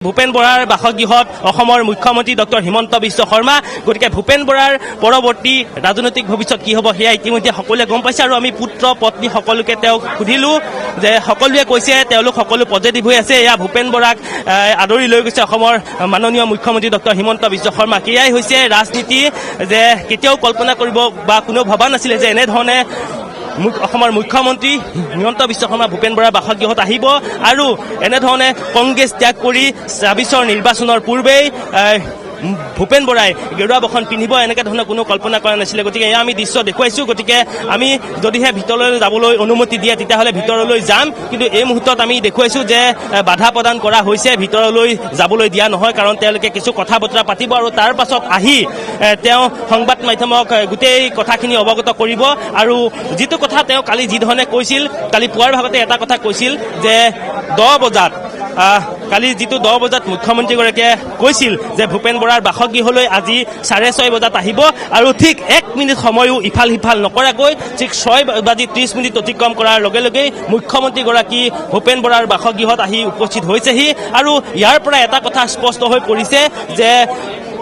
ভূপেন বৰাৰ বাসগৃহত অসমৰ মুখ্যমন্ত্ৰী ডক্টৰ হিমন্ত বিশ্ব শৰ্মা। গতিকে ভূপেন বৰাৰ পৰৱৰ্তী ৰাজনৈতিক ভৱিষ্যত কি হ'ব সেয়া ইতিমধ্যে সকলোৱে গম পাইছে আৰু আমি পুত্ৰ পত্নী সকলোকে তেওঁক সুধিলোঁ যে সকলোৱে কৈছে তেওঁলোক সকলো পজিটিভ হৈ আছে। এয়া ভূপেন বৰাক আদৰি লৈ গৈছে অসমৰ মাননীয় মুখ্যমন্ত্ৰী ডক্টৰ হিমন্ত বিশ্ব শৰ্মা। এয়াই হৈছে ৰাজনীতি যে কেতিয়াও কল্পনা কৰিব বা কোনেও ভবা নাছিলে যে এনেধৰণে অসমৰ মুখ্যমন্ত্ৰী হিমন্ত বিশ্ব শৰ্মা ভূপেন বৰাৰ বাসগৃহত আহিব আৰু এনেধৰণে কংগ্ৰেছ ত্যাগ কৰি ২৬ৰ নিৰ্বাচনৰ পূৰ্বেই ভূপেন বৰাই গেৰুৱা বসন পিন্ধিব এনেকৈ ধৰণৰ কোনো কল্পনা কৰা নাছিলে। গতিকে এয়া আমি দৃশ্য দেখুৱাইছোঁ। গতিকে আমি যদিহে ভিতৰলৈ যাবলৈ অনুমতি দিয়ে তেতিয়াহ'লে ভিতৰলৈ যাম, কিন্তু এই মুহূৰ্তত আমি দেখুৱাইছোঁ যে বাধা প্ৰদান কৰা হৈছে, ভিতৰলৈ যাবলৈ দিয়া নহয়, কাৰণ তেওঁলোকে কিছু কথা বতৰা পাতিব আৰু তাৰ পাছত আহি তেওঁ সংবাদ মাধ্যমক গোটেই কথাখিনি অৱগত কৰিব। আৰু যিটো কথা তেওঁ কালি যিধৰণে কৈছিল, কালি পুৱাৰ ভাগতে এটা কথা কৈছিল যে 10 বজাত কালি যিটো 10 বজাত মুখ্যমন্ত্ৰীগৰাকীয়ে কৈছিল যে ভূপেন বৰাৰ বাসগৃহলৈ আজি 6:30 বজাত আহিব আৰু ঠিক 1 মিনিট সময়ো ইফাল সিফাল নকৰাকৈ ঠিক 6:30 অতিক্ৰম কৰাৰ লগে লগেই মুখ্যমন্ত্ৰীগৰাকী ভূপেন বৰাৰ বাসগৃহত আহি উপস্থিত হৈছেহি। আৰু ইয়াৰ পৰা এটা কথা স্পষ্ট হৈ পৰিছে যে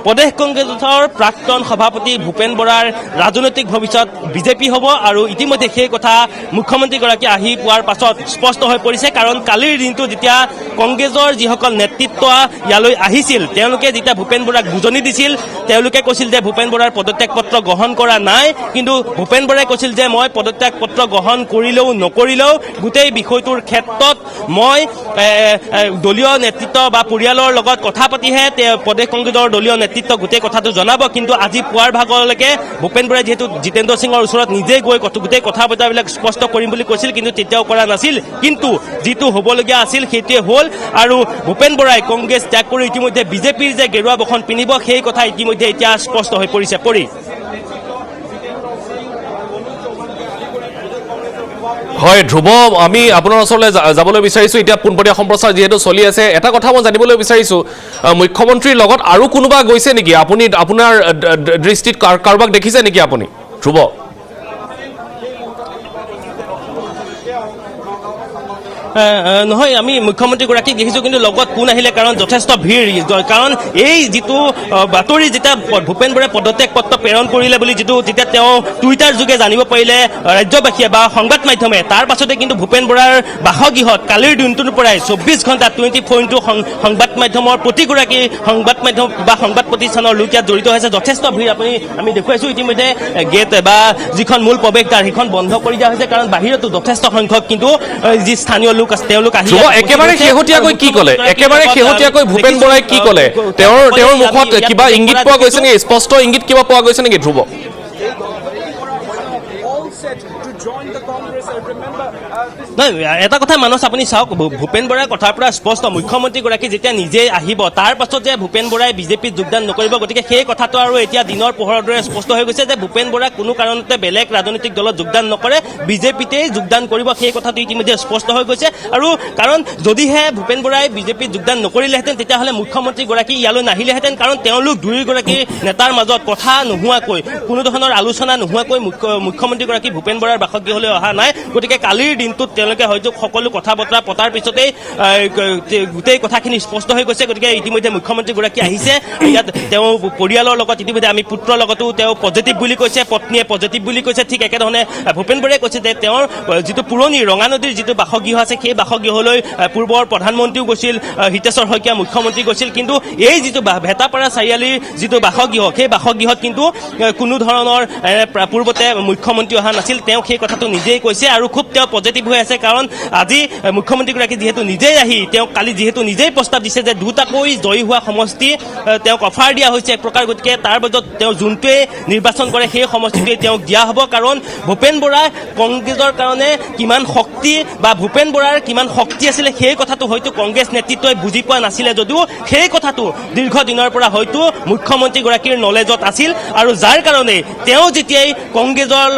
প্ৰদেশ কংগ্ৰেছৰ প্ৰাক্তন সভাপতি ভূপেন বৰাৰ ৰাজনৈতিক ভৱিষ্যত বিজেপি হ'ব আৰু ইতিমধ্যে সেই কথা মুখ্যমন্ত্ৰীগৰাকী আহি পোৱাৰ পাছত স্পষ্ট হৈ পৰিছে। কাৰণ কালিৰ দিনটো যেতিয়া কংগ্ৰেছৰ যিসকল নেতৃত্ব ইয়ালৈ আহিছিল তেওঁলোকে যেতিয়া ভূপেন বৰাক বুজনি দিছিল, তেওঁলোকে কৈছিল যে ভূপেন বৰাৰ পদত্যাগ পত্ৰ গ্ৰহণ কৰা নাই, কিন্তু ভূপেন বৰাই কৈছিল যে মই পদত্যাগ পত্ৰ গ্ৰহণ কৰিলেও নকৰিলেও গোটেই বিষয়টোৰ ক্ষেত্ৰত মই দলীয় নেতৃত্ব বা পৰিয়ালৰ লগত কথা পাতিহে প্ৰদেশ কংগ্ৰেছৰ দলীয় নেতৃত্ব গোটেই কথাটো জনাব। কিন্তু আজি পুৱাৰ ভাগলৈকে ভূপেন বৰাই যিহেতু জিতেন্দ্ৰ সিঙৰ ওচৰত নিজেই গৈ গোটেই কথা বতৰাবিলাক স্পষ্ট কৰিম বুলি কৈছিল, কিন্তু তেতিয়াও কৰা নাছিল। কিন্তু যিটো হ'বলগীয়া আছিল সেইটোৱে হ'ল আৰু ভূপেন বৰাই কংগ্ৰেছ ত্যাগ কৰি ইতিমধ্যে বিজেপিৰ যে গেৰুৱা বসন পিন্ধিব সেই কথা ইতিমধ্যে এতিয়া স্পষ্ট হৈ পৰিছে। হয় ধ্ৰুৱ, আমি আপোনাৰ ওচৰলৈ যাবলৈ বিচাৰিছোঁ। এতিয়া পোনপটীয়া সম্প্ৰচাৰ যিহেতু চলি আছে, এটা কথা মই জানিবলৈ বিচাৰিছোঁ, মুখ্যমন্ত্ৰীৰ লগত আৰু কোনোবা গৈছে নেকি? আপুনি আপোনাৰ দৃষ্টিত কাৰোবাক দেখিছে নেকি আপুনি ধ্ৰুৱ? নহয়, আমি মুখ্যমন্ত্ৰীগৰাকীক দেখিছোঁ, কিন্তু লগত কোন আহিলে, কাৰণ যথেষ্ট ভিৰ। কাৰণ এই যিটো বাতৰি যেতিয়া ভূপেন বৰাই পদত্যাগ পত্ৰ প্ৰেৰণ কৰিলে বুলি যেতিয়া তেওঁ টুইটাৰ যোগে জানিব পাৰিলে ৰাজ্যবাসীয়ে বা সংবাদ মাধ্যমে, তাৰ পাছতে কিন্তু ভূপেন বৰাৰ বাসগৃহত কালিৰ দিনটোৰ পৰাই 24 ঘণ্টা 24x সংবাদ মাধ্যমৰ প্ৰতিগৰাকী সংবাদ মাধ্যম বা সংবাদ প্ৰতিষ্ঠানৰ লোক ইয়াত জড়িত হৈছে। যথেষ্ট ভিৰ আমি দেখুৱাইছোঁ। ইতিমধ্যে গেট বা যিখন মূল প্ৰৱেশদ্বাৰ সেইখন বন্ধ কৰি দিয়া হৈছে, কাৰণ বাহিৰতো যথেষ্ট সংখ্যক কিন্তু যি স্থানীয় লোক আছে তেওঁলোক আহি একেবাৰে শেহতীয়াকৈ কি ক'লে? একেবাৰে শেহতীয়াকৈ ভূপেন বৰাই কি ক'লে? তেওঁৰ মুখত কিবা ইংগিত পোৱা গৈছে নেকি? স্পষ্ট ইংগিত কিবা পোৱা গৈছে নেকি ধ্ৰুৱ? এটা কথা মানস আপুনি চাওক, ভূপেন বৰাৰ কথাৰ পৰা স্পষ্ট মুখ্যমন্ত্ৰীগৰাকী যেতিয়া নিজে আহিব তাৰ পাছত যে ভূপেন বৰাই বিজেপিত যোগদান নকৰিব, গতিকে সেই কথাটো আৰু এতিয়া দিনৰ পোহৰৰ দৰে স্পষ্ট হৈ গৈছে যে ভূপেন বৰাই কোনো কাৰণতে বেলেগ ৰাজনৈতিক দলত যোগদান নকৰে, বিজেপিতেই যোগদান কৰিব। সেই কথাটো ইতিমধ্যে স্পষ্ট হৈ গৈছে। আৰু কাৰণ যদিহে ভূপেন বৰাই বিজেপিত যোগদান নকৰিলেহেঁতেন তেতিয়াহ'লে মুখ্যমন্ত্ৰীগৰাকী ইয়ালৈ নাহিলেহেঁতেন, কাৰণ তেওঁলোক দুয়োগৰাকী নেতাৰ মাজত কথা নোহোৱাকৈ, কোনো ধৰণৰ আলোচনা নোহোৱাকৈ মুখ্যমন্ত্ৰীগৰাকী ভূপেন বৰাৰ বাসগৃহলৈ অহা নাই। গতিকে কালিৰ দিনটোত তেওঁলোকে হয়তো সকলো কথা বতৰা পতাৰ পিছতেই গোটেই কথাখিনি স্পষ্ট হৈ গৈছে। গতিকে ইতিমধ্যে মুখ্যমন্ত্ৰীগৰাকী আহিছে। ইয়াত তেওঁ পৰিয়ালৰ লগত ইতিমধ্যে আমি পুত্ৰৰ লগতো তেওঁ পজিটিভ বুলি কৈছে, পত্নীয়ে পজিটিভ বুলি কৈছে। ঠিক একেধৰণে ভূপেন বৰাই কৈছে যে তেওঁৰ যিটো পুৰণি ৰঙানদীৰ যিটো বাসগৃহ আছে সেই বাসগৃহলৈ পূৰ্বৰ প্ৰধানমন্ত্ৰীও গৈছিল, হিতেশ্বৰ শইকীয়া মুখ্যমন্ত্ৰী গৈছিল, কিন্তু এই যিটো ভেটাপাৰা চাৰিআলিৰ যিটো বাসগৃহ সেই বাসগৃহত কিন্তু কোনো ধৰণৰ পূৰ্বতে মুখ্যমন্ত্ৰী অহা নাছিল। তেওঁ সেই কথাটো নিজেই কৈছে আৰু খুব তেওঁ পজিটিভ হৈ আছে। কাৰণ আজি মুখ্যমন্ত্ৰীগৰাকী যিহেতু নিজেই আহি তেওঁক কালি যিহেতু নিজেই প্ৰস্তাৱ দিছে যে দুটাকৈ জয়ী হোৱা সমষ্টি তেওঁক অফাৰ দিয়া হৈছে এক প্ৰকাৰ, গতিকে তাৰ মাজত তেওঁ যোনটোৱে নিৰ্বাচন কৰে সেই সমষ্টিটোৱে তেওঁক দিয়া হ'ব। কাৰণ ভূপেন বৰাই কংগ্ৰেছৰ কাৰণে কিমান শক্তি বা ভূপেন বৰাৰ কিমান শক্তি আছিলে সেই কথাটো হয়তো কংগ্ৰেছ নেতৃত্বই বুজি পোৱা নাছিলে, যদিও সেই কথাটো দীৰ্ঘদিনৰ পৰা হয়তো মুখ্যমন্ত্ৰীগৰাকীৰ নলেজত আছিল। আৰু যাৰ কাৰণে তেওঁ যেতিয়াই কংগ্ৰেছৰ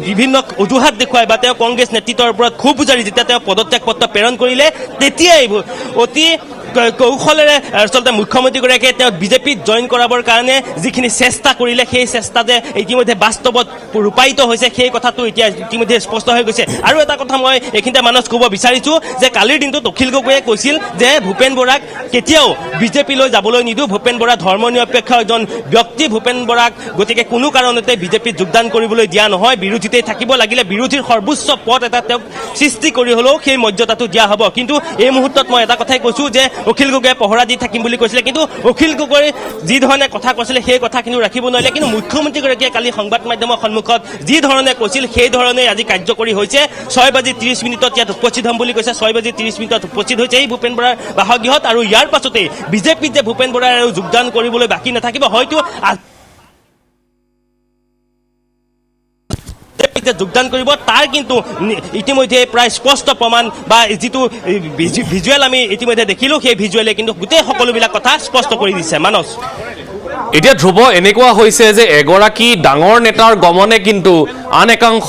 বিভিন্ন অজুহাত দেখুৱাই বা তেওঁ কংগ্ৰেছ নেতৃত্বৰ ওপৰত ক্ষোভ বুজাৰি যেতিয়া তেওঁ পদত্যাগ পত্ৰ প্ৰেৰণ কৰিলে, তেতিয়াই অতি কৌশলেৰে আচলতে মুখ্যমন্ত্ৰীগৰাকীয়ে তেওঁ বিজেপিত জইন কৰাবৰ কাৰণে যিখিনি চেষ্টা কৰিলে সেই চেষ্টা যে ইতিমধ্যে বাস্তৱত ৰূপায়িত হৈছে সেই কথাটো এতিয়া ইতিমধ্যে স্পষ্ট হৈ গৈছে। আৰু এটা কথা মই এইখিনিতে মানস ক'ব বিচাৰিছোঁ যে কালিৰ দিনটোত অখিল গগৈয়ে কৈছিল যে ভূপেন বৰাক কেতিয়াও বিজেপিলৈ যাবলৈ নিদিওঁ, ভূপেন বৰা ধৰ্মনিৰপেক্ষ এজন ব্যক্তি, ভূপেন বৰাক গতিকে কোনো কাৰণতে বিজেপিত যোগদান কৰিবলৈ দিয়া নহয়, বিৰোধীতেই থাকিব, লাগিলে বিৰোধীৰ সৰ্বোচ্চ পদ এটা তেওঁক সৃষ্টি কৰি হ'লেও সেই মৰ্যাদাটো দিয়া হ'ব। কিন্তু এই মুহূৰ্তত মই এটা কথাই কৈছোঁ যে অখিল গগৈয়ে পহৰা দি থাকিম বুলি কৈছিলে, কিন্তু অখিল গগৈ যি ধৰণে কথা কৈছিলে সেই কথা কিন্তু ৰাখিব নোৱাৰিলে। কিন্তু মুখ্যমন্ত্ৰীগৰাকীয়ে কালি সংবাদ মাধ্যমৰ সন্মুখত যি ধৰণে কৈছিল সেই ধৰণে আজি কাৰ্যকৰী হৈছে। 6:30 ইয়াত উপস্থিত হ'ম বুলি কৈছে, 6:30 উপস্থিত হৈছে এই ভূপেন বৰাৰ বাসগৃহত। আৰু ইয়াৰ পাছতেই বিজেপিত যে ভূপেন বৰাই আৰু যোগদান কৰিবলৈ বাকী নাথাকিব, হয়তো যোগদান কৰিব, তাৰ কিন্তু ইতিমধ্যে প্ৰায় স্পষ্ট প্ৰমাণ বা যিটো ভিজুৱেল আমি ইতিমধ্যে দেখিলোঁ সেই ভিজুৱেলে কিন্তু গোটেই সকলোবিলাক কথা স্পষ্ট কৰি দিছে। মানস, এতিয়া ধ্ৰুৱ এনেকুৱা হৈছে যে এগৰাকী ডাঙৰ নেতাৰ গমনে কিন্তু আন একাংশ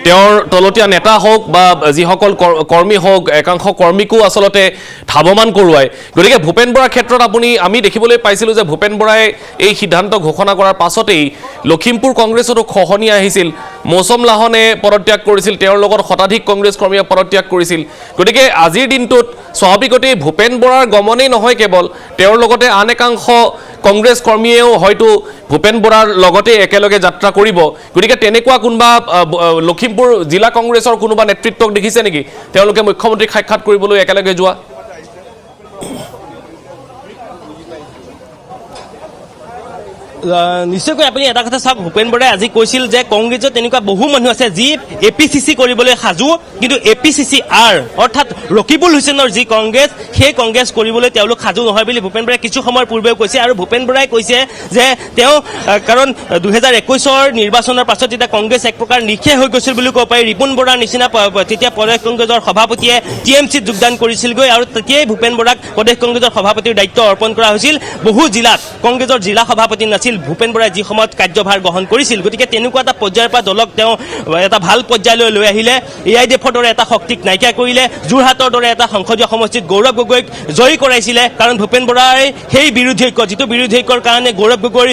তেওঁৰ তলতীয়া নেতা হওক বা যিসকল কৰ্মী হওক একাংশ কৰ্মীকো আচলতে ধাৱমান কৰোৱায়। গতিকে ভূপেন বৰাৰ ক্ষেত্ৰত আমি দেখিবলৈ পাইছিলোঁ যে ভূপেন বৰাই এই সিদ্ধান্ত ঘোষণা কৰাৰ পাছতেই লখিমপুৰ কংগ্ৰেছতো খহনি আহিছিল, মৌচম লাহনে পদত্যাগ কৰিছিল, তেওঁৰ লগত শতাধিক কংগ্ৰেছ কৰ্মীয়ে পদত্যাগ কৰিছিল। গতিকে আজিৰ দিনটোত স্বাভাৱিকতেই ভূপেন বৰাৰ গমনেই নহয়, কেৱল তেওঁৰ লগতে আন একাংশ কংগ্ৰেছ কৰ্মীয়েও হয়তো ভূপেন বৰাৰ লগতে একেলগে যাত্ৰা কৰিব। গতিকে তেনেকুৱা কোনোবা লখিমপুৰ জিলা কংগ্ৰেছৰ কোনোবা নেতৃত্বক দেখিছে নেকি তেওঁলোকে মুখ্যমন্ত্ৰীক সাক্ষাৎ কৰিবলৈ একেলগে যোৱা? নিশ্চয়কৈ আপুনি এটা কথা চাওক, ভূপেন বৰাই আজি কৈছিল যে কংগ্ৰেছত তেনেকুৱা বহু মানুহ আছে যি APCC কৰিবলৈ সাজু, কিন্তু APCCR অৰ্থাৎ ৰকিবুল হুছেইনৰ যি কংগ্ৰেছ সেই কংগ্ৰেছ কৰিবলৈ তেওঁলোক সাজু নহয় বুলি ভূপেন বৰাই কিছু সময়ৰ পূৰ্বেও কৈছে। আৰু ভূপেন বৰাই কৈছে যে তেওঁ কাৰণ 2021 নিৰ্বাচনৰ পাছত যেতিয়া কংগ্ৰেছ এক প্ৰকাৰ নিঃশেষ হৈ গৈছিল বুলি ক'ব পাৰি, ৰিপুণ বৰাৰ নিচিনা তেতিয়া প্ৰদেশ কংগ্ৰেছৰ সভাপতিয়ে TMCত যোগদান কৰিছিলগৈ আৰু তেতিয়াই ভূপেন বৰাক প্ৰদেশ কংগ্ৰেছৰ সভাপতিৰ দায়িত্ব অৰ্পণ কৰা হৈছিল। বহু জিলাত কংগ্ৰেছৰ জিলা সভাপতি নাছিল ভূপেন বৰাই যি সময়ত কাৰ্যভাৰ গ্ৰহণ কৰিছিল। গতিকে তেনেকুৱা এটা পৰ্যায়ৰ পৰা দলক তেওঁ এটা ভাল পৰ্যায়লৈ লৈ আহিলে, AIDFৰ দৰে এটা শক্তিক নাইকিয়া কৰিলে, যোৰহাটৰ দৰে এটা সংসদীয় সমষ্টিত গৌৰৱ গগৈক জয়ী কৰাইছিলে। কাৰণ ভূপেন বৰাই সেই বিৰোধী ঐক্য, যিটো বিৰোধী ঐক্যৰ কাৰণে গৌৰৱ গগৈৰ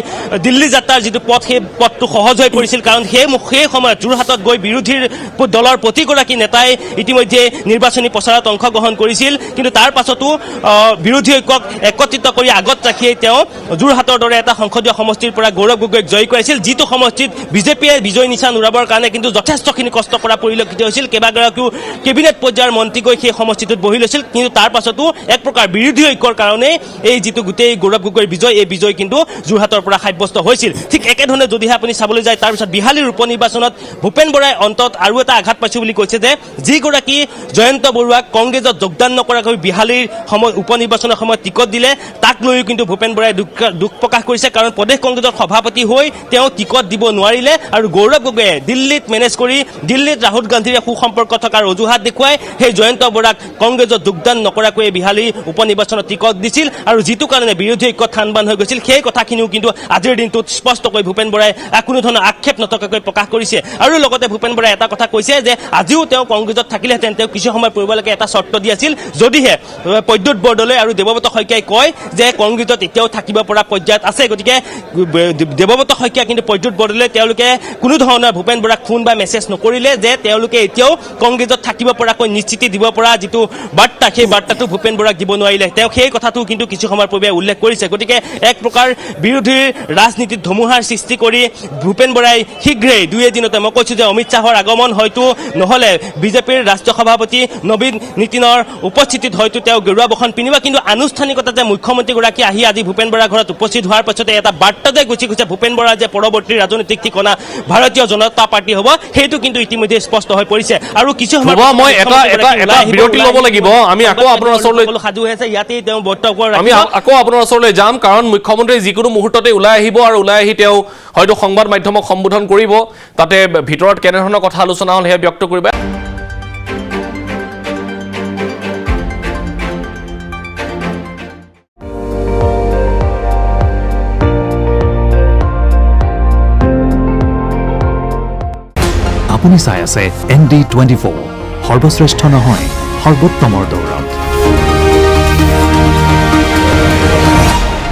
দিল্লী যাত্ৰাৰ যিটো পথ সেই পথটো সহজ হৈ পৰিছিল, কাৰণ সেই সময়ত যোৰহাটত গৈ বিৰোধীৰ দলৰ প্ৰতিগৰাকী নেতাই ইতিমধ্যে নিৰ্বাচনী প্ৰচাৰত অংশগ্ৰহণ কৰিছিল। কিন্তু তাৰ পাছতো বিৰোধী ঐক্যক একত্ৰিত কৰি আগত ৰাখিয়েই তেওঁ যোৰহাটৰ দৰে এটা সংসদীয় সমষ্টিৰ পৰা গৌৰৱ গগৈক জয়ী কৰাইছিল, যিটো সমষ্টিত বিজেপিয়ে বিজয় নিশান উৰাবৰ কাৰণে কিন্তু যথেষ্টখিনি কষ্ট কৰা পৰিলক্ষিত হৈছিল। কেইবাগৰাকীও কেবিনেট পৰ্যায়ৰ মন্ত্ৰী গৈ সেই সমষ্টিটোত বহি লৈছিল, কিন্তু তাৰ পাছতো এক প্ৰকাৰ বিৰোধী ঐক্যৰ কাৰণে এই যিটো গোটেই গৌৰৱ গগৈৰ বিজয়, এই বিজয় কিন্তু যোৰহাটৰ পৰা সাব্যস্ত হৈছিল। ঠিক একেধৰণে যদিহে আপুনি চাবলৈ যায় তাৰপিছত বিহালীৰ উপ নিৰ্বাচনত ভূপেন বৰাই অন্তত আৰু এটা আঘাত পাইছোঁ বুলি কৈছে যে যিগৰাকী জয়ন্ত বৰুৱাক কংগ্ৰেছত যোগদান নকৰাকৈ বিহালীৰ উপ নিৰ্বাচনৰ সময়ত টিকট দিলে, তাক লৈও কিন্তু ভূপেন বৰাই দুখ প্ৰকাশ কৰিছে। কাৰণ প্ৰদেশ কংগ্ৰেছৰ সভাপতি হৈ তেওঁ টিকট দিব নোৱাৰিলে আৰু গৌৰৱ গগৈয়ে দিল্লীত মেনেজ কৰি দিল্লীত ৰাহুল গান্ধীৰে সুসম্পৰ্ক থকাৰ অজুহাত দেখুৱাই সেই জয়ন্ত বৰাক কংগ্ৰেছত যোগদান নকৰাকৈ বিহালী উপ নিৰ্বাচনত টিকট দিছিল আৰু যিটো কাৰণে বিৰোধী ঐক্য থান বান হৈ গৈছিল। সেই কথাখিনিও কিন্তু আজিৰ দিনটোত স্পষ্টকৈ ভূপেন বৰাই কোনো ধৰণৰ আক্ষেপ নথকাকৈ প্ৰকাশ কৰিছে। আৰু লগতে ভূপেন বৰাই এটা কথা কৈছে যে আজিও তেওঁ কংগ্ৰেছত থাকিলেহেঁতেন তেওঁ কিছু সময় পূৰ্বলৈকে এটা চৰ্ত দি আছিল, যদিহে প্ৰদ্যুৎ বৰদলৈ আৰু দেৱব্ৰত শইকীয়াই কয় যে কংগ্ৰেছত এতিয়াও থাকিব পৰা পৰ্যায়ত আছে। গতিকে দেৱব্ৰত শইকীয়া কিন্তু প্ৰদ্যুৎ বৰদলৈ তেওঁলোকে কোনো ধৰণৰ ভূপেন বৰাক ফোন বা মেছেজ নকৰিলে যে তেওঁলোকে এতিয়াও কংগ্ৰেছত থাকিব পৰাকৈ নিশ্চিতি দিব পৰা যিটো বাৰ্তা, সেই বাৰ্তাটো ভূপেন বৰাক দিব নোৱাৰিলে। তেওঁ সেই কথাটো কিন্তু কিছু সময়ৰ পূৰ্বে উল্লেখ কৰিছে। গতিকে এক প্ৰকাৰ বিৰোধীৰ ৰাজনীতিত ধুমুহাৰ সৃষ্টি কৰি ভূপেন বৰাই শীঘ্ৰেই দুই এদিনতে, মই কৈছোঁ যে অমিত শ্বাহৰ আগমন হয়তো নহ'লে বিজেপিৰ ৰাষ্ট্ৰীয় সভাপতি নবীন নীতিনৰ উপস্থিতিত হয়তো তেওঁ গেৰুৱা বসন পিন্ধিব, কিন্তু আনুষ্ঠানিকতা যে মুখ্যমন্ত্ৰীগৰাকী আহি আজি ভূপেন বৰাৰ ঘৰত উপস্থিত হোৱাৰ পাছতে এটা বাৰ্তা যে গুচি গৈছে ভূপেন বৰাৰ যে পৰৱৰ্তী ৰাজনৈতিক ঠিকনা ভাৰতীয় জনতা পাৰ্টি হ'ব, সেইটো কিন্তু ইতিমধ্যে স্পষ্ট হৈ পৰিছে। আৰু কিছু সময় মই এটা বিৰতি ল'ব লাগিব, আমি আকৌ আপোনাৰ ওচৰলৈ সাজু হৈ আছে, ইয়াতেই তেওঁ বক্তব্য আমি আকৌ আপোনাৰ ওচৰলৈ যাম, কাৰণ মুখ্যমন্ত্ৰী যিকোনো মুহূৰ্ততে ওলাই আহিব আৰু ওলাই আহি তেওঁ হয়তো সংবাদ মাধ্যমক সম্বোধন কৰিব, তাতে ভিতৰত কেনেধৰণৰ কথা আলোচনা হ'ল সেয়া ব্যক্ত কৰিব। আপুনি চাই আছে ND24, সৰ্বশ্ৰেষ্ঠ নহয় সৰ্বোত্তমৰ দৌৰ।